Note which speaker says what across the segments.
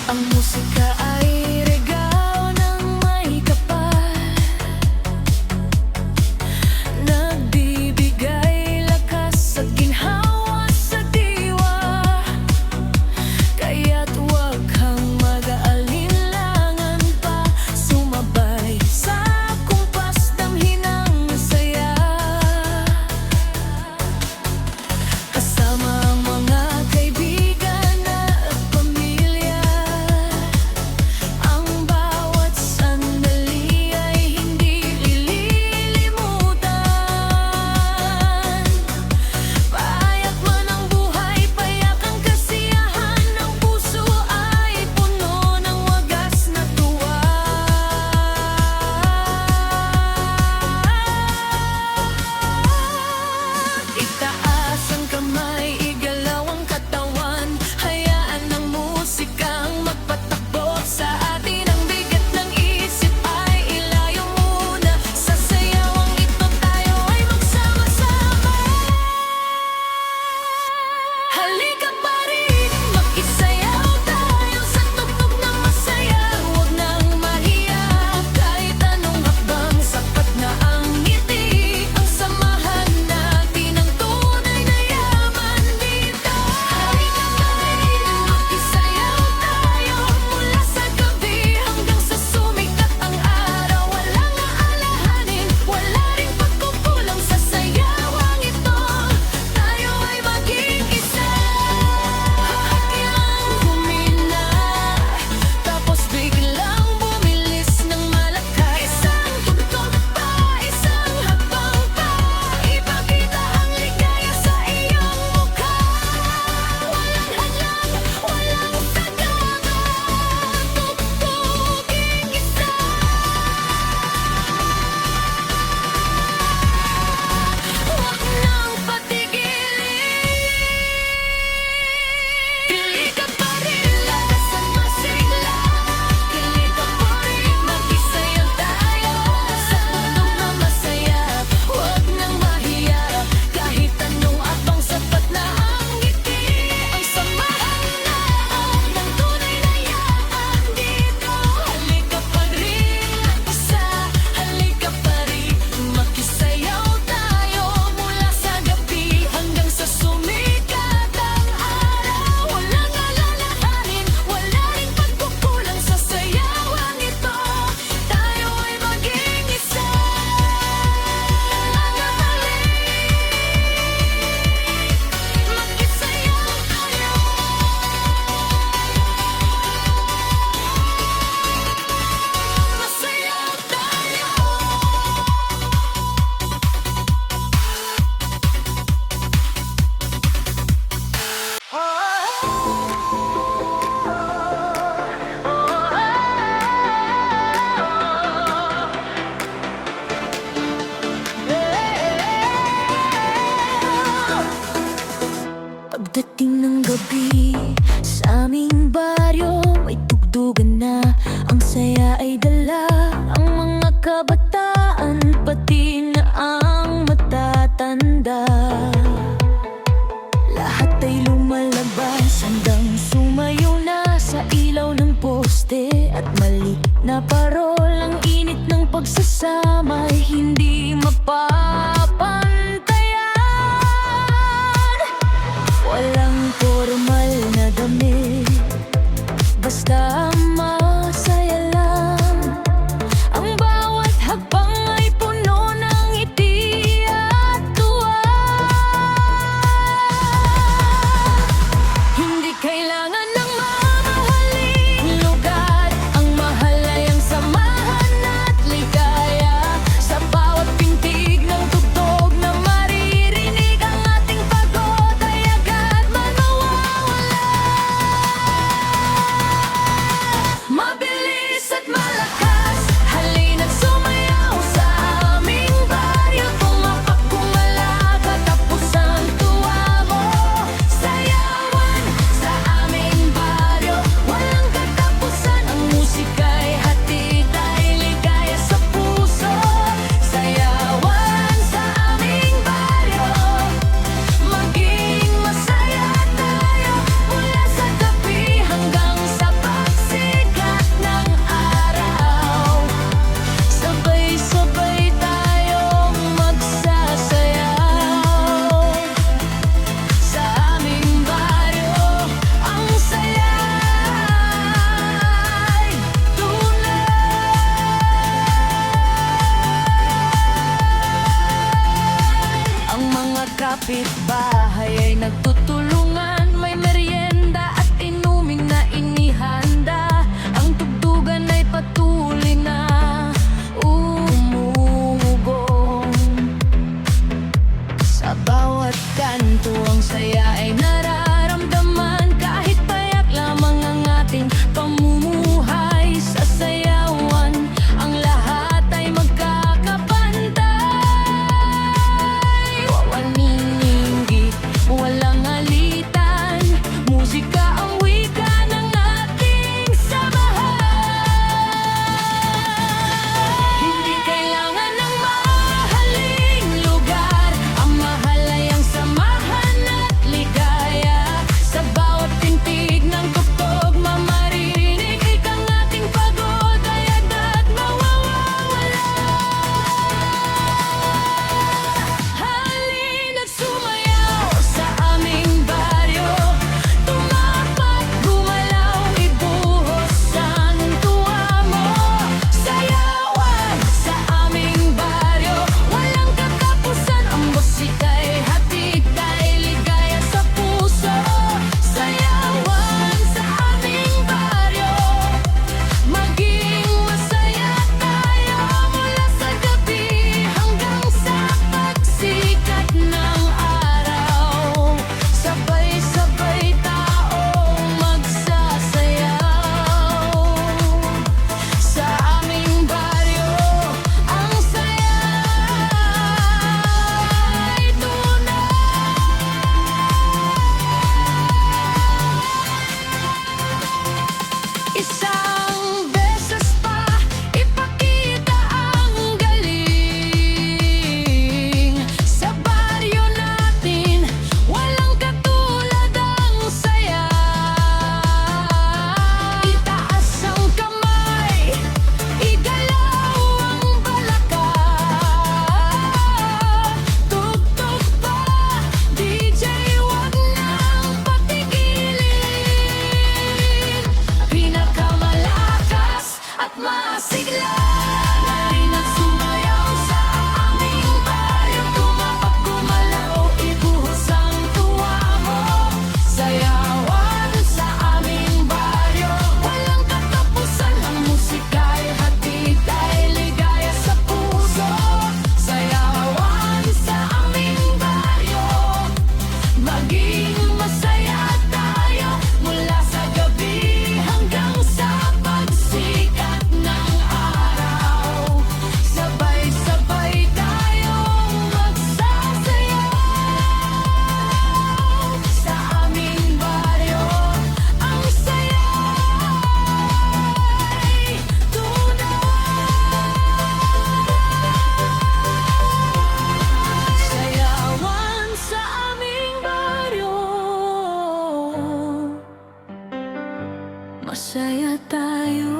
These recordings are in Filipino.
Speaker 1: Ang musika ay regalo ng may kapal, nagbibigay lakas at ginhawa sa diwa. Kaya't huwag kang mag-aalinlangan pa, sumabay sa kumpas, damhin ang saya. Kasama ang mga kaibigan at pamilya, ang bawat sandali ay hindi ililimutan. Payak man ang buhay, payak ang kasiyahan, ang puso ay puno ng wagas na tuwa. Itaas ang kamay, igalaw ang katawan, hayaan ng musikang magpatakbo sa atin. Ang bigat ng isip ay ilayo muna, sa sayawang ito tayo ay magsama-sama. Halika pa rin, makisayaw tayo sa tugtog ng masaya. Huwag nang mahiya, kahit anong hakbang, sapat na ang ngiti. Ang samahan natin ang tunay na yaman dito. Halika pa rin, makisayaw tayo, mula sa gabi hanggang sa sumikat ang araw. Walang aalahanin, wala ring pagkukulang sa sayawang ito. Tayo ay maging isa. Hahakyang humina, tapos biglang bumilis ng malakas. Isang tugtog pa, isang hakbang pa, ipakita ang ligaya sa iyong mukha. Walang hadlang, walang sagangan, tugtuging isa. Huwag nang patigilin. Pili ka pa rin, lakas ang masigla. Kilig ka pa rin, makisayaw tayo sa tugtog na masaya. Huwag nang mahiya, kahit anong abang, sapat na ang ngiti. Ang samahan ng tunay na yaman dito. Halika pa rin, isa, halika pa rin, makisayaw tayo mula sa gabi hanggang sa sumikat ang araw. Walang alalahanin, wala ring pagkukulang sa sayawang ito. Tayo ay maging isa. Mga balik, makisayaw tayo. Masayaw tayo. Pagdating ng gabi, sa aming baryo may tugtugan na. Ang saya ay dala, ang mga kabataan, pati na ang matatanda. Lahat ay lumalabas, handang sumayaw na sa ilaw ng poste. At maliit na parol, ang init ng pagsasama ay hindi mapapantayan. Walang formal na damit, basta masaya lang. Ang bawat hakbang ay puno ng ngiti at tuwa. Hindi kailangan ng mamahaling lugar, ang mahal ay ang samahan at ligaya. Sa masaya tayo.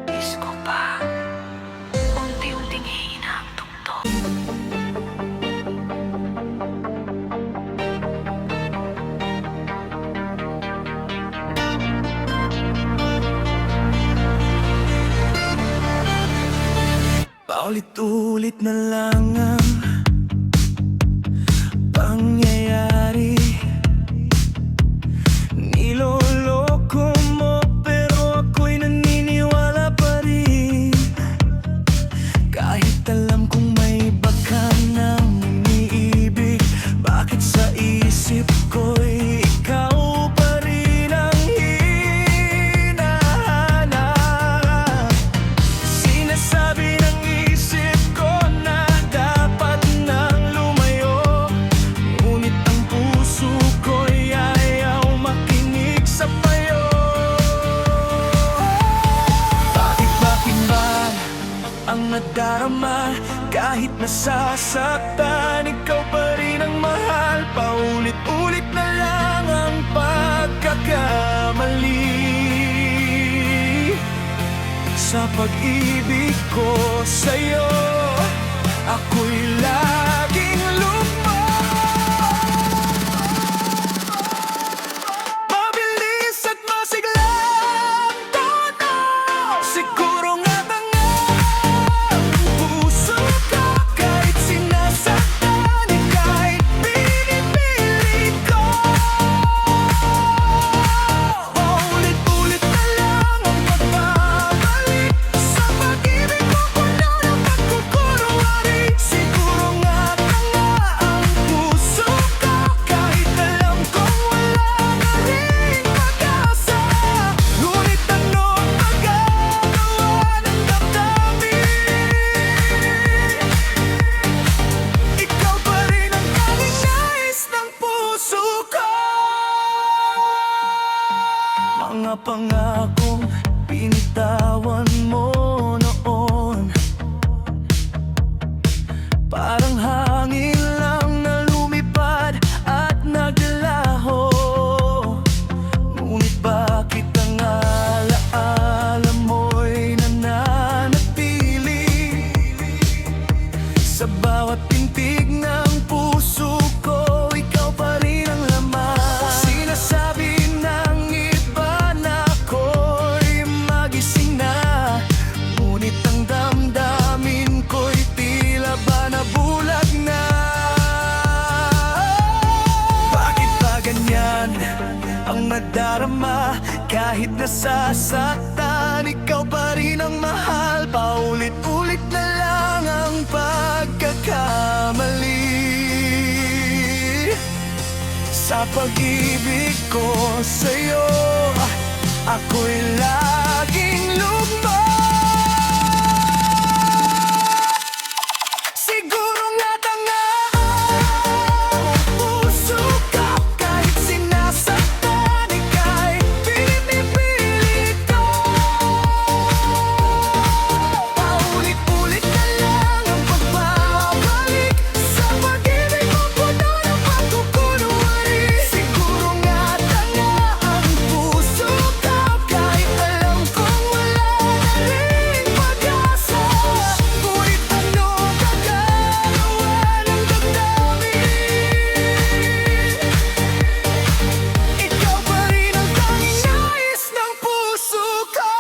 Speaker 1: Disco pa, unti-unting hina ang tugtog.
Speaker 2: Paulit-ulit na lang ang pangyayari. Niloloko mo pero ako'y naniniwala pa rin. Kahit alam kong may baka nang iniibig, bakit sa isip ko'y ikaw pa rin ang hinahanap? Sinasabi ng isip ko na dapat nang lumayo, ngunit ang puso ko'y ayaw makinig sa payo. Bakit ba ang nadarama? Kahit nasasaktan, ikaw pa rin ang mahal. Paulit-ulit na lang ang pagkakamali sa pag-ibig ko sa'yo. Ako'y laging lugmo. Mabilis at masiglang tono, siguro nga tanga ang puso ko. Kahit sinasaktan, ika'y pinipilit ko. Paulit-ulit na lang ang pagbabalik sa pag-ibig mo, puno ng pagkukunwari. Siguro nga tanga ang puso ko, kahit alam kong wala na ring pag-asa. Ngunit ano ang magagawa ng damdamin? Ikaw pa rin ang tanging nais ng puso ko. Mga pangakong binitawan mo noon, parang hangin lang na lumipad at naglaho. Ngunit bakit ang alaala mo'y nananatili sa bawat pintig ng puso ko? Ikaw pa rin ang laman. Sinasabi ng iba na ako'y magising na, ngunit ang damdamin ko'y tila ba nabulag na. Bakit ba ganyan ang nadarama? Kahit nasasaktan, ikaw pa rin ang mahal. Paulit-ulit na lang ang pagkakamali sa pag-ibig ko sa'yo. Ako'y laging lugmo. Siguro nga tanga ang puso ko, kahit sinasaktan, ika'y pinipilit ko. Paulit-ulit na lang ang pagbabalik sa pag-ibig mo, puno ng pagkukunwari. Siguro nga tanga ang puso ko, kahit alam kong wala na ring pag-asa. Ngunit ano ang gagawa ng damdamin? Ikaw pa rin ang tanging nais ng puso ko.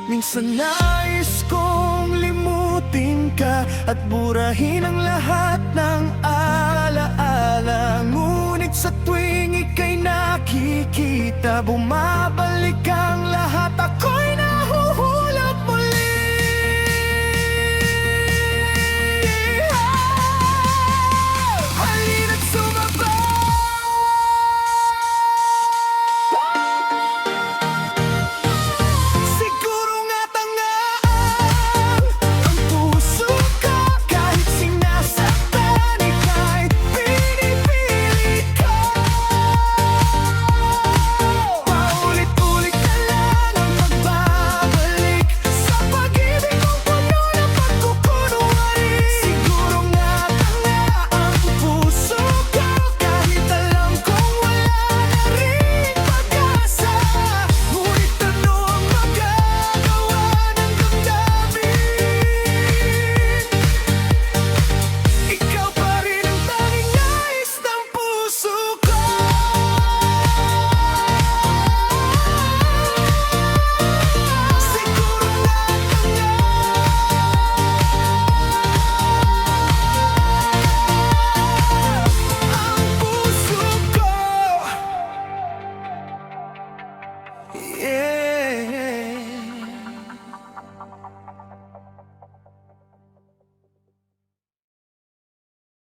Speaker 2: Minsan nais kong limutin ka at burahin ang lahat ng alaala. Ngunit sa tuwing ika'y nakikita, bumabalik